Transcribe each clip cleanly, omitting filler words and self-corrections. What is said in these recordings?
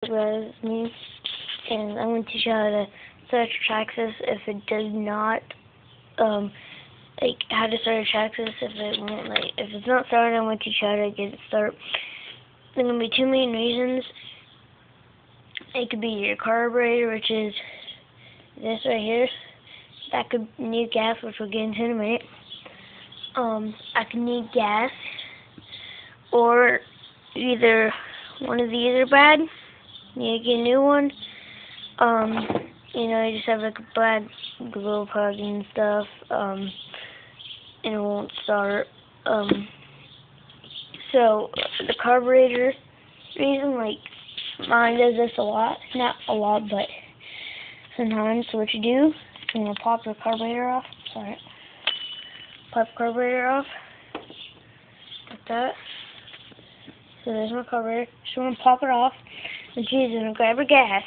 Guys, me, and I'm going to teach you how to start a traxxas if it does not, like, how to start a traxxas if it won't, like, if it's not started. I'm going to teach you how to get it started. There are going to be two main reasons. It could be your carburetor, which is this right here. That could need gas, which we'll get into in a minute. I could need gas, or either one of these are bad. You get a new one. You just have like a black glow plug and stuff, and it won't start. So the carburetor reason, like, mine does this a lot. Not a lot, but sometimes. So what you do, you're gonna pop your carburetor off. Sorry. Pop the carburetor off. Like that. So there's my carburetor. So I'm gonna pop it off. And she's gonna grab her gas.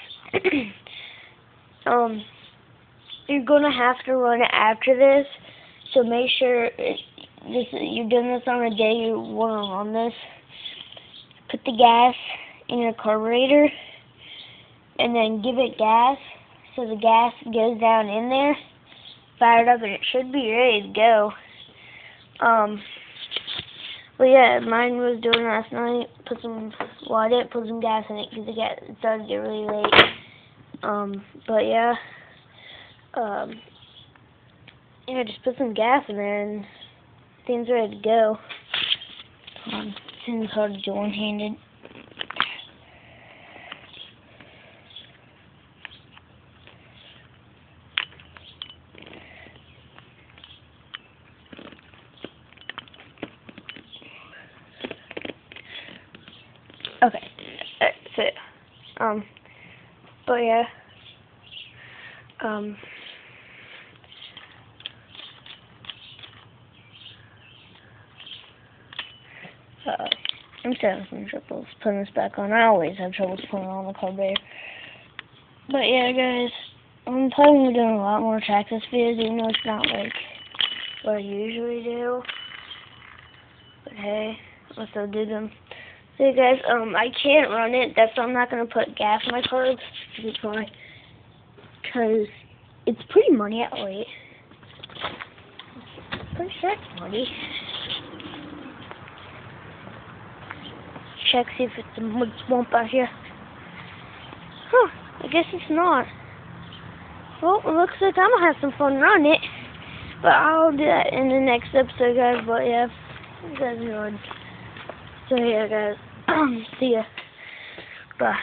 You're gonna have to run it after this. So make sure you're doing this on the day you want to run this. Put the gas in your carburetor, and then give it gas. So the gas goes down in there. Fire it up, and it should be ready to go. But yeah, mine was doing last night. I didn't put some gas in it because it started to get really late. But yeah, just put some gas in there and things ready to go. Seems hard to do one-handed. Okay, that's it. But yeah, I'm still having some trouble putting this back on. I always have trouble putting it on the carburetor. But yeah, guys, I'm probably doing a lot more traxxas videos, even though it's not like what I usually do. But hey, I'll still do them. So you guys, I can't run it. That's why I'm not gonna put gas in my carbs. Because it's pretty muddy out late. Pretty sure it's muddy. Check, see if it's a mud swamp out here. Huh, I guess it's not. Well, it looks like I'm gonna have some fun running it. But I'll do that in the next episode, guys. But yeah, you guys enjoyed. So yeah, guys, see ya. Bye.